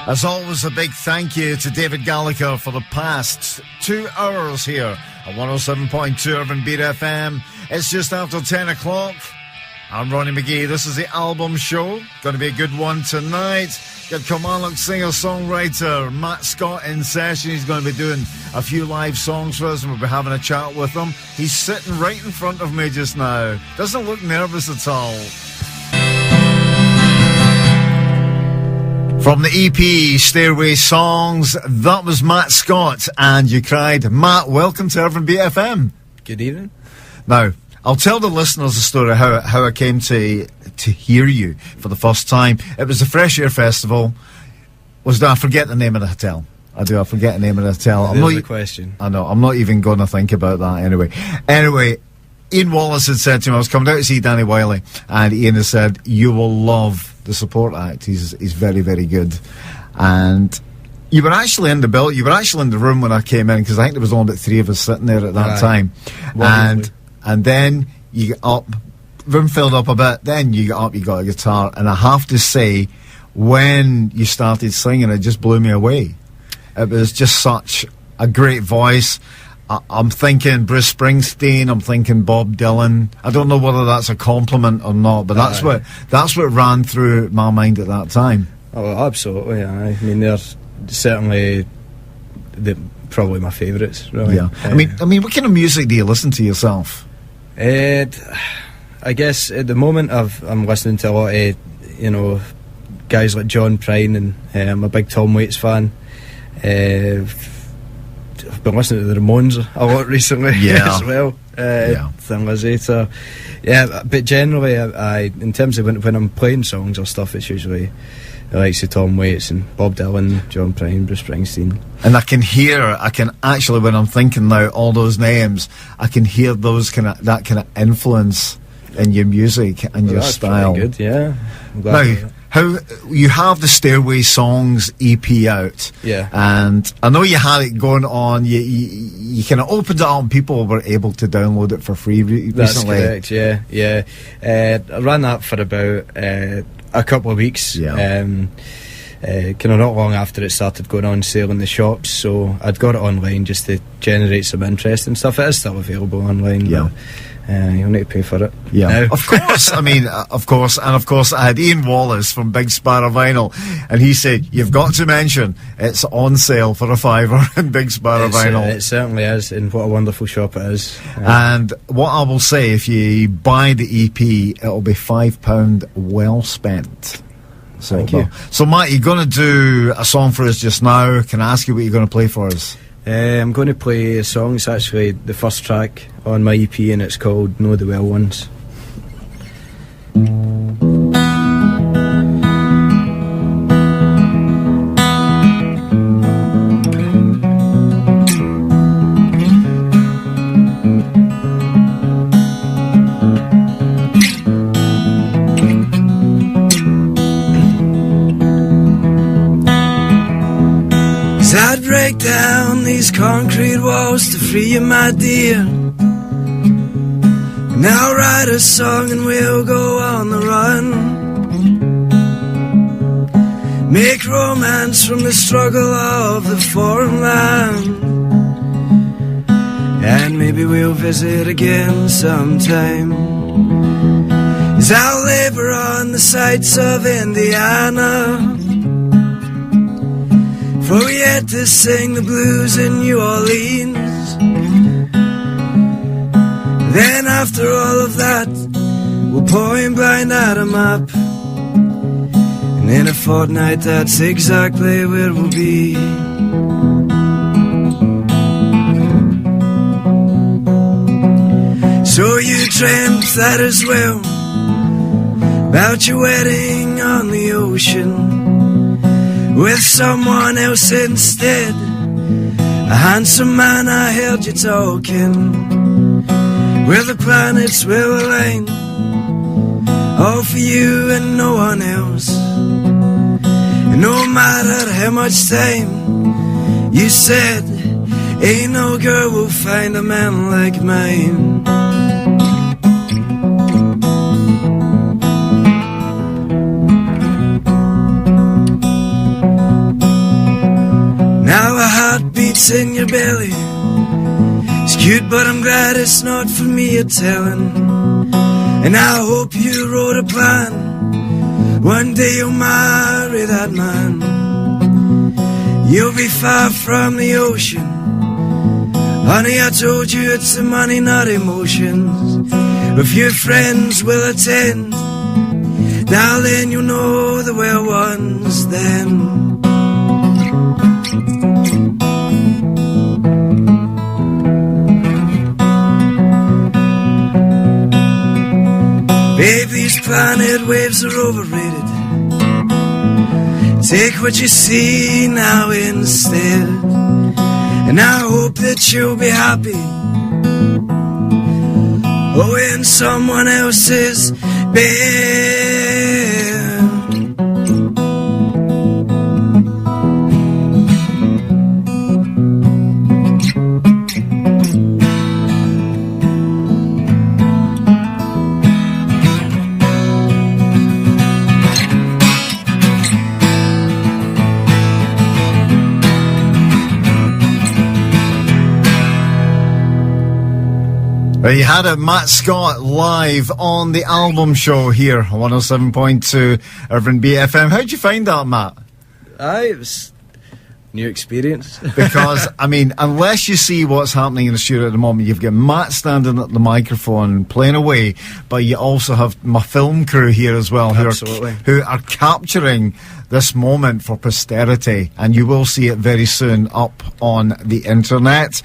As always, a big thank you to David Gallagher for the past 2 hours here at 107.2 Urban Beat FM. It's just after 10 o'clock. I'm Ronnie McGhie. This is the album show. Going to be a good one tonight. Got Kilmarnock singer-songwriter Matt Scott in session. He's going to be doing a few live songs for us, and we'll be having a chat with him. He's sitting right in front of me just now. Doesn't look nervous at all. From the EP Stairway Songs, that was Matt Scott, and You Cried. Matt, welcome to Urban Beat FM. Good evening. Now, I'll tell the listeners the story how I came to hear you for the first time. It was the Fresh Air Festival. I forget the name of the hotel. I forget the name of the hotel. There's the question. I know, I'm not even going to think about that anyway. Anyway, Ian Wallace had said to me, I was coming out to see Danny Wiley, and Ian has said, you will love the support act. He's very, very good. And you were actually in the bill. You were actually in the room when I came in, because I think there was only about 3 of us sitting there at that time. And then you get up, room filled up a bit. Then you get up, you got a guitar, and I have to say, when you started singing, it just blew me away. It was just such a great voice. I'm thinking Bruce Springsteen, I'm thinking Bob Dylan. I don't know whether that's a compliment or not, but that's what ran through my mind at that time. Oh, absolutely. I mean, they're certainly probably my favourites. Really. Yeah. I mean, what kind of music do you listen to yourself? I guess at the moment I'm listening to a lot of guys like John Prine, and I'm a big Tom Waits fan. I've been listening to the Ramones a lot recently as well. Thin Lizzy, so but generally, I in terms of when I'm playing songs or stuff, it's usually the likes of Tom Waits and Bob Dylan, John Prine, Bruce Springsteen. And I can actually, when I'm thinking now all those names, I can hear that kind of influence in your music and your style. Good, yeah. Now, how you have the Stairway Songs EP out, and I know you had it going on. You kind of opened it up, and people were able to download it for free recently. That's correct. Yeah. I ran that for about a couple of weeks. Kind of not long after it started going on sale in the shops, so I'd got it online just to generate some interest and stuff. It is still available online. Yeah. You'll need to pay for it. Yeah, now. Of course. I mean, of course. And of course, I had Ian Wallace from Big Sparrow Vinyl, and he said, you've got to mention it's on sale for $5 in Big Sparrow Vinyl. It certainly is, and what a wonderful shop it is. And what I will say, if you buy the EP, it'll be £5 well spent. So, thank you. So, Matt, you're going to do a song for us just now. Can I ask you what you're going to play for us? I'm going to play a song. It's actually the first track on my EP, and it's called Know the Well Ones. I'd break down these concrete walls to free you, my dear. And I'll write a song and we'll go on the run. Make romance from the struggle of the foreign land. And maybe we'll visit again sometime. As I'll labor on the sights of Indiana. For we had to sing the blues in New Orleans. Then after all of that, we'll point blind at a map. And in a fortnight, that's exactly where we'll be. So you dreamt that as well, about your wedding on the ocean, with someone else instead. A handsome man, I heard you talking, where the planets will align, all for you and no one else. And no matter how much time you said, ain't no girl will find a man like mine. that's in your belly. It's cute, but I'm glad it's not for me a telling. And I hope you wrote a plan. One day you'll marry that man. You'll be far from the ocean. Honey, I told you it's the money, not emotions. If your friends will attend, darling, you'll know the well ones then. Babe, these planet waves are overrated. Take what you see now instead. And I hope that you'll be happy, oh, in someone else's bed. You had it, Matt Scott, live on the album show here on 107.2 Irvine BFM. How'd you find that, Matt? It was new experience. Because, I mean, unless you see what's happening in the studio at the moment, you've got Matt standing at the microphone playing away, but you also have my film crew here as well, who are capturing this moment for posterity, and you will see it very soon up on the internet.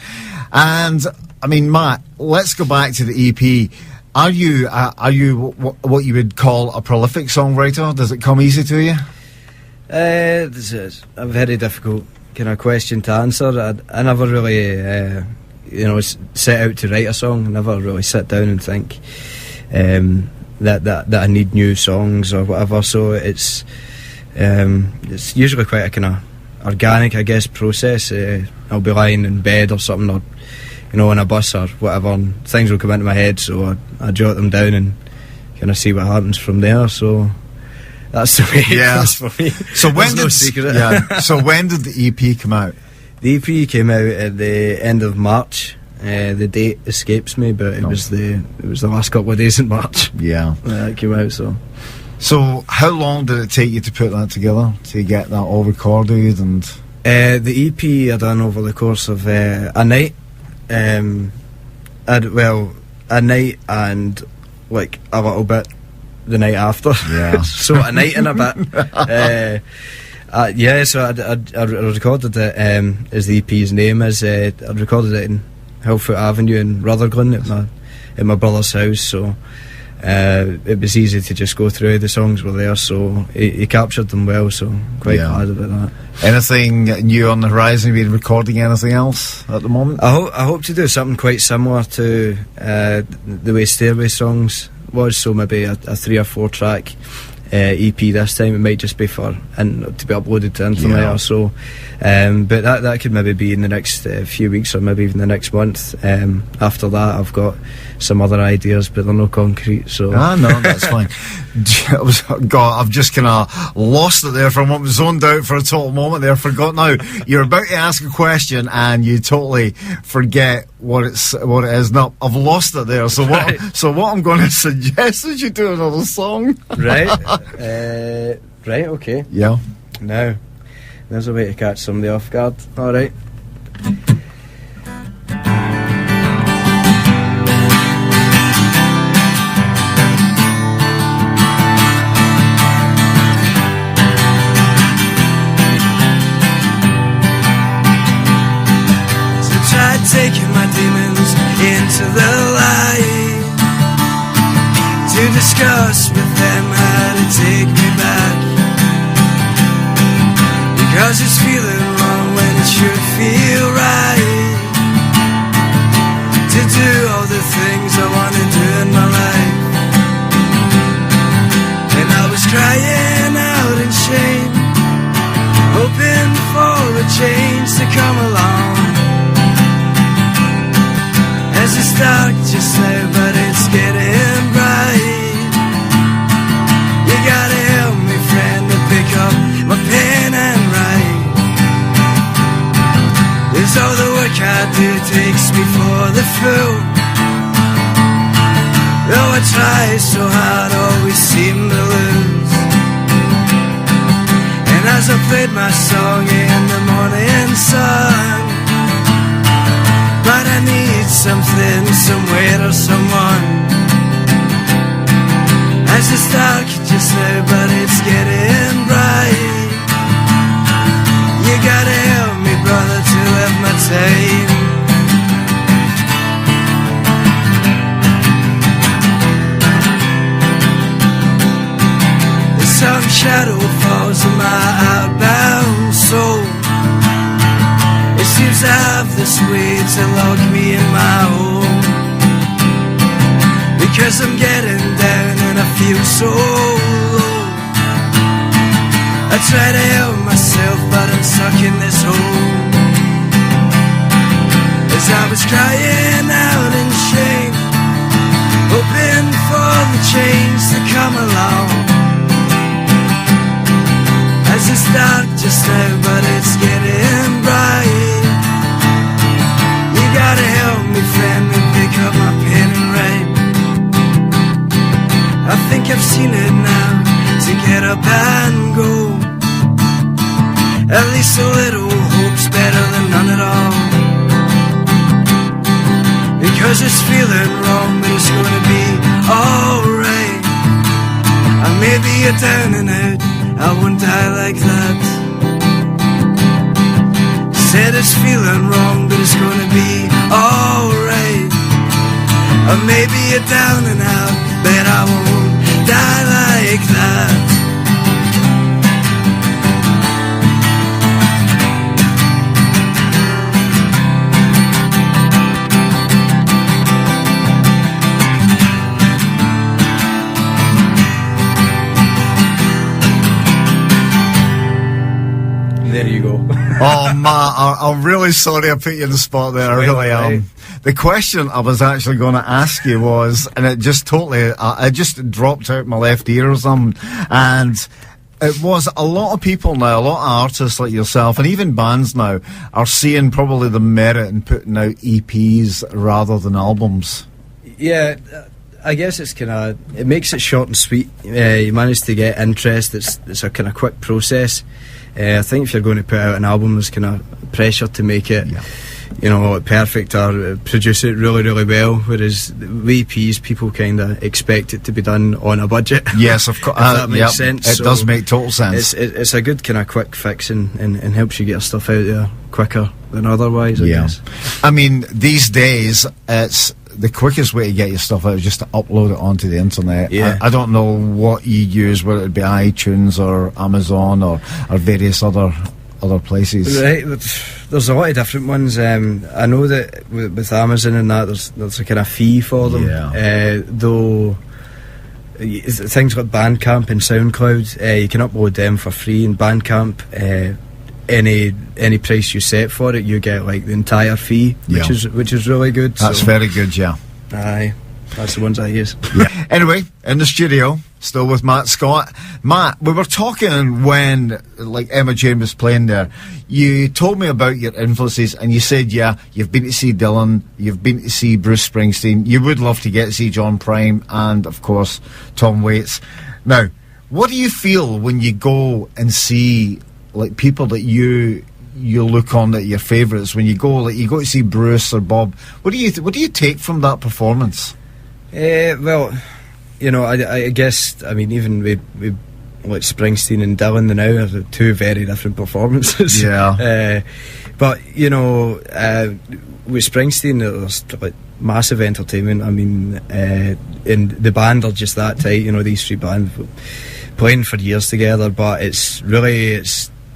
And I mean, Matt, let's go back to the EP. Are you what you would call a prolific songwriter? Does it come easy to you? This is a very difficult kind of question to answer. I never really, set out to write a song. I never really sit down and think that I need new songs or whatever. So it's usually quite a kind of organic, I guess, process. I'll be lying in bed or something, or on a bus or whatever, and things will come into my head, so I jot them down and kind of see what happens from there. So that's the way it goes for me. So when did the EP come out? The EP came out at the end of March. The date escapes me, but it was the last couple of days in March. Yeah, it came out. So how long did it take you to put that together, to get that all recorded? And the EP I done over the course of a night. A night and like a little bit the night after. Yeah. So a night and a bit. So I recorded it as the EP's name is. I recorded it in Hillfoot Avenue in Rutherglen at my brother's house. So it was easy to just go through. The songs were there, so he captured them well, so quite glad about that. Anything new on the horizon? Have you been recording anything else at the moment? I hope to do something quite similar to the way Stairway Songs was, so maybe a 3 or 4 track EP this time. It might just be to be uploaded to internet or so, but that could maybe be in the next few weeks or maybe even the next month. After that I've got some other ideas, but they're not concrete, so no, that's fine. I've just kind of lost it there for a moment, zoned out for a total moment there, forgot now. You're about to ask a question and you totally forget what it is. No, I've lost it there. So what I'm going to suggest is you do another song. Right. Right, okay. Yeah. Now, there's a way to catch somebody off guard. Alright. Taking my demons into the light to discuss with them how to take me back, because it's feeling wrong when it should feel right, to do all the things I want to do in my life. And I was crying out in shame, hoping for a change to come along. As it's dark just now, but it's getting bright. You gotta help me, friend, to pick up my pen and write. There's I do takes me for the fool. Though I try so hard, always seem to lose. And as I played my song in the morning sun, but I need something, somewhere or someone. As it's dark just now, but it's getting bright. You gotta help me, brother, to have my time. The sun shadow falls on my outbound soul. It seems to have this way to lock me in my home. Because I'm getting down and I feel so low. I try to help myself, but I'm stuck in this hole. As I was crying out in shame, hoping for the change to come along. As it's dark just now, but it's getting bright. You gotta help me, friend, and pick up my pen and write. I think I've seen it now, to get up and go. At least a little hope's better than none at all. Because it's feeling wrong, but it's gonna be alright. I may be a down and out, I won't die like that. Said it's feeling wrong, but it's gonna be alright. I may be a down and out, but I won't die like that. There you go. Oh, Matt, I'm really sorry I put you in the spot there. I really am. The question I was actually going to ask you was, and it just totally, it just dropped out my left ear or something, and it was a lot of people now, a lot of artists like yourself, and even bands now, are seeing probably the merit in putting out EPs rather than albums. Yeah, I guess it's kind of, it makes it short and sweet. You manage to get interest. It's a kind of quick process. I think if you're going to put out an album, there's kind of pressure to make it, you know, perfect or produce it really, really well. Whereas with EPs, people kind of expect it to be done on a budget. Yes, of course. That makes sense. It does make total sense. It's a good kind of quick fix and helps you get your stuff out there quicker than otherwise, I guess. I mean, these days, it's the quickest way to get your stuff out is just to upload it onto the internet. Yeah. I don't know what you use, whether it be iTunes or Amazon or various other places. Right, there's a lot of different ones. I know that with Amazon and that, there's a kind of fee for them. Though things like Bandcamp and SoundCloud, you can upload them for free. In Bandcamp, any price you set for it, you get like the entire fee, which is really good. That's very good, yeah. Aye, that's the ones I use. Yeah. Anyway, in the studio, still with Matt Scott. Matt, we were talking when, like, Emma Jane was playing there. You told me about your influences, and you said, yeah, you've been to see Dylan, you've been to see Bruce Springsteen, you would love to get to see John Prine, and, of course, Tom Waits. Now, what do you feel when you go and see, like, people that you look on at your favourites? When you go to see Bruce or Bob, what do you take from that performance? Well, you know, I guess, I mean, even with like Springsteen and Dylan now are two very different performances. Yeah. But you know, with Springsteen, there's like massive entertainment. I mean, and the band are just that tight. You know, these three bands playing for years together, but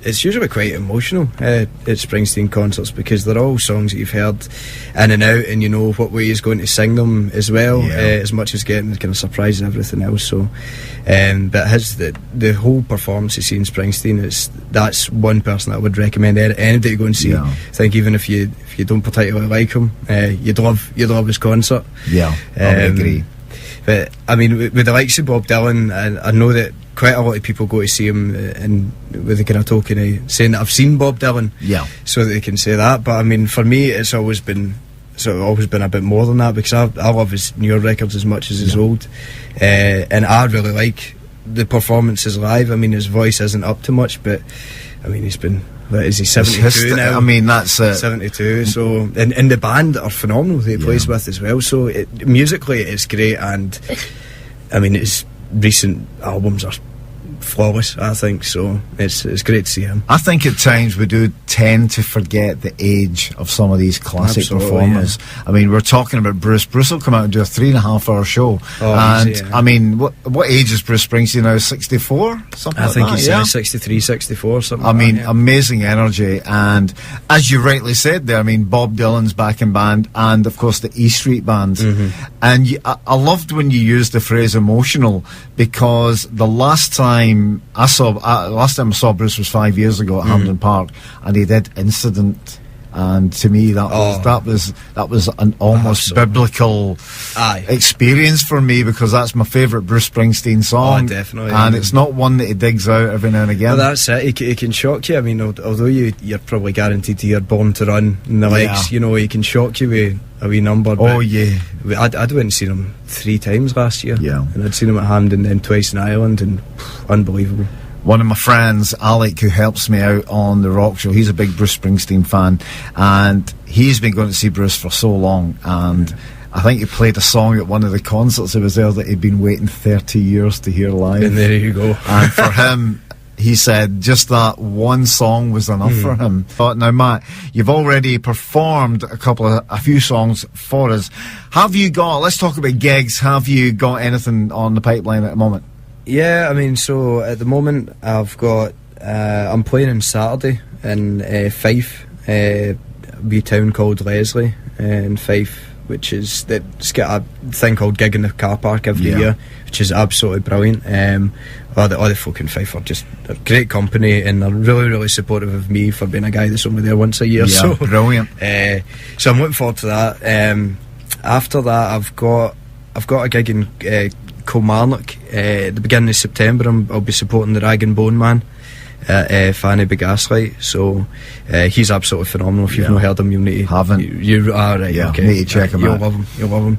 it's usually quite emotional at Springsteen concerts, because they're all songs that you've heard in and out, and you know what way he's going to sing them as well, as much as getting the kind of surprise and everything else. So, but the whole performance you see in Springsteen, that's one person I would recommend anybody to go and see. I think even if you don't particularly like him, you'd love his concert. Yeah, I would agree. But I mean, with the likes of Bob Dylan, I know that quite a lot of people go to see him and with the kind of token of saying that I've seen Bob Dylan, so that they can say that. But I mean, for me, it's always been a bit more than that, because I love his newer records as much as his old, and I really like the performances live. I mean, his voice isn't up to much, but I mean, he's been, is he 72 now? I mean, that's 72. So, and the band are phenomenal that he plays with as well. So musically, it's great, and I mean, his recent albums are flawless, I think. So it's great to see him. I think at times we do tend to forget the age of some of these classic performers. I mean, we're talking about Bruce. Bruce will come out and do a 3.5-hour show, and easy, I mean, what age is Bruce Springsteen now? 64, something I like think that. He's 63, 64, something. I mean, amazing energy, and as you rightly said there, I mean, Bob Dylan's backing band, and of course the E Street Band. And I loved when you used the phrase emotional, because the last time I saw Bruce was 5 years ago at Hampden Park, and he did Incident, and to me that was an almost biblical experience for me, because that's my favourite Bruce Springsteen song. Definitely, and it's not one that he digs out every now and again. Well, that's it. He can shock you. I mean, although you're probably guaranteed to hear Born to Run in the legs, you know, he can shock you with a wee number. I'd went and seen him 3 times last year, and I'd seen him at Hampden, then twice in Ireland, and unbelievable. One of my friends, Alec, who helps me out on the Rock Show, he's a big Bruce Springsteen fan, and he's been going to see Bruce for so long, and I think he played a song at one of the concerts he was there that he'd been waiting 30 years to hear live. And there you go. And for him, he said just that one song was enough for him. But now, Matt, you've already performed a few songs for us. Have you got, let's talk about gigs, have you got anything on the pipeline at the moment? Yeah, I mean, so at the moment I've got, I'm playing on Saturday in Fife, a wee town called Leslie in Fife, which is, it's got a thing called Gig in the Car Park every year, which is absolutely brilliant. All the folk in Fife are just a great company, and they're really, really supportive of me for being a guy that's only there once a year. So brilliant. So I'm looking forward to that. After that, I've got a gig in Kilmarnock at the beginning of September. I'll be supporting the Rag and Bone Man, Fanny Begaslight. So he's absolutely phenomenal. If you've not heard him, you'll need to. Haven't. You are right. Yeah, okay. Need to check him out. You'll love him.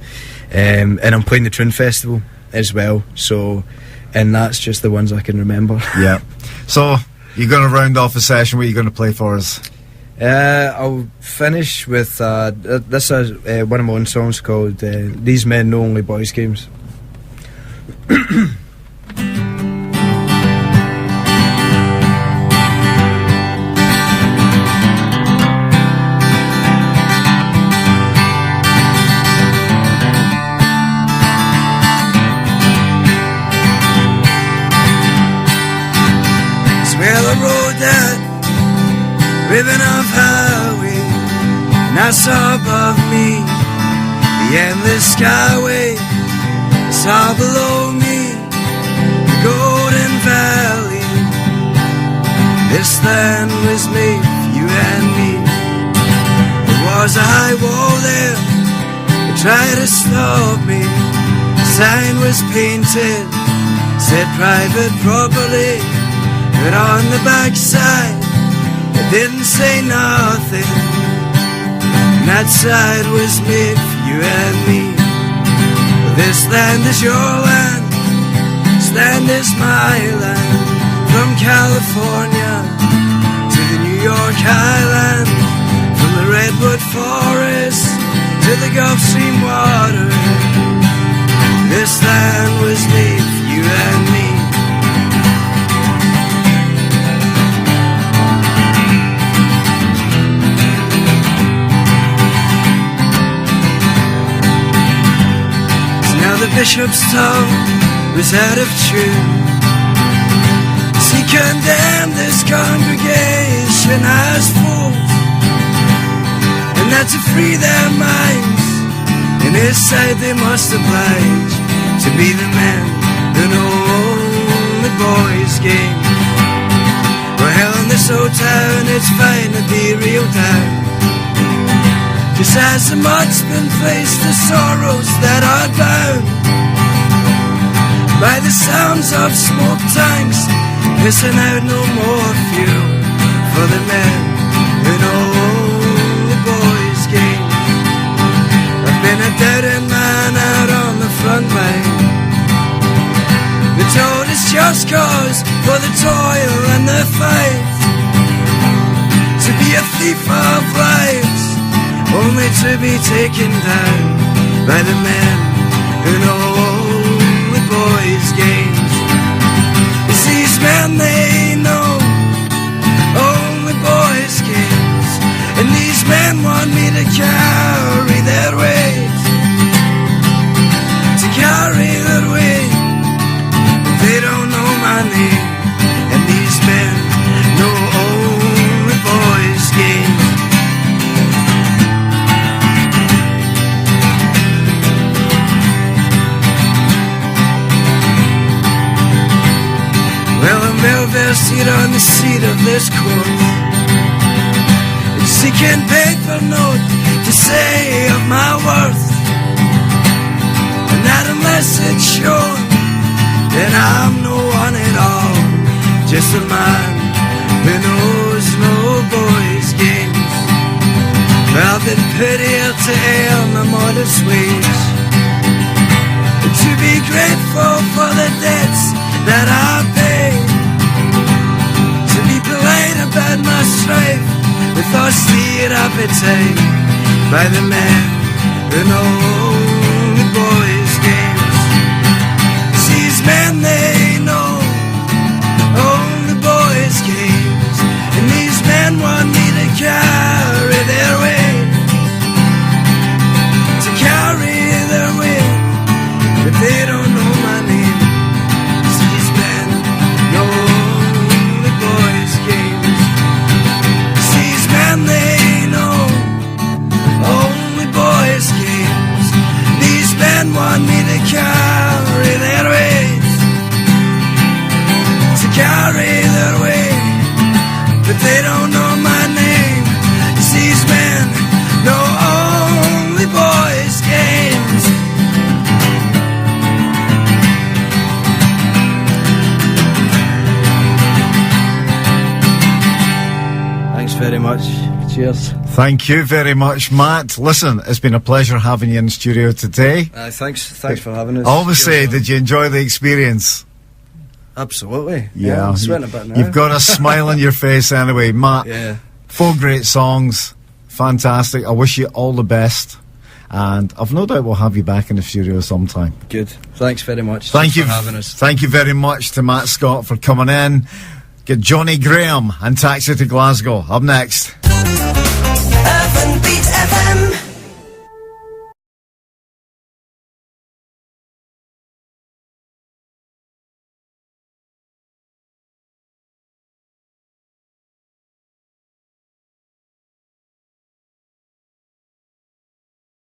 And I'm playing the Troon Festival as well. So, and that's just the ones I can remember. Yeah. So you're going to round off a session. What are you going to play for us? I'll finish with this is one of my own songs called These Men Know Only Boys Games. Ribbon of highway, and I saw above me the endless skyway. I saw below me the golden valley. This land was made for you and me. There was a high wall there that tried to stop me. The sign was painted, said private property, but on the backside it didn't say nothing. And that side was made for you and me. This land is your land, this land is my land. From California to the New York Highland, from the Redwood Forest to the Gulf Stream water. This land was made for you and me. The bishop's tongue was out of tune. He condemned this congregation as fools, and that to free their minds, in his sight they must oblige to be the men who know the boys' game. Well, hell in this old town, it's fine to be real down. Just as the mud's been placed, the sorrows that are bound. by the sounds of smoke tanks pissing out no more fuel for the men who know the boys' game. I've been a doubting man out on the front line. We're told it's just cause for the toil and the fight, to be a thief of lives, only to be taken down by the men who know the boys' games. It's these men, they know only boys' games, and these men want me to carry their weight, to carry their weight. They don't know my name, and these men know only boys' games. Well, I'm well-versed here on the seat of this court, and seeking paper note to say of my worth, and that unless it's shown, then I'm no one at all, just a man who knows no boys' games. Well, then pity to earn a modest wage, to be grateful for the debts that I pay, to be polite about my strife with austere appetite by the men who know the boys' games. These men, they know only boys' games, and these men want me to carry their weight, to carry their weight, but they don't know my name. These men know only boys' games. These men, they know only boys' games. These men want me to carry their weight, to carry their weight, but they don't know my name. These men know only boys' games. Thanks very much. Cheers. Thank you very much, Matt. Listen, it's been a pleasure having you in the studio today. Thanks for having us. Obviously, did you enjoy the experience? Absolutely. Yeah. I'm sweating a bit now. You've got a smile on your face anyway, Matt. Yeah. 4 great songs. Fantastic. I wish you all the best. And I've no doubt we'll have you back in the studio sometime. Good. Thanks very much. Thank you for having us. Thank you very much to Matt Scott for coming in. Get Johnny Graham and Taxi to Glasgow up next.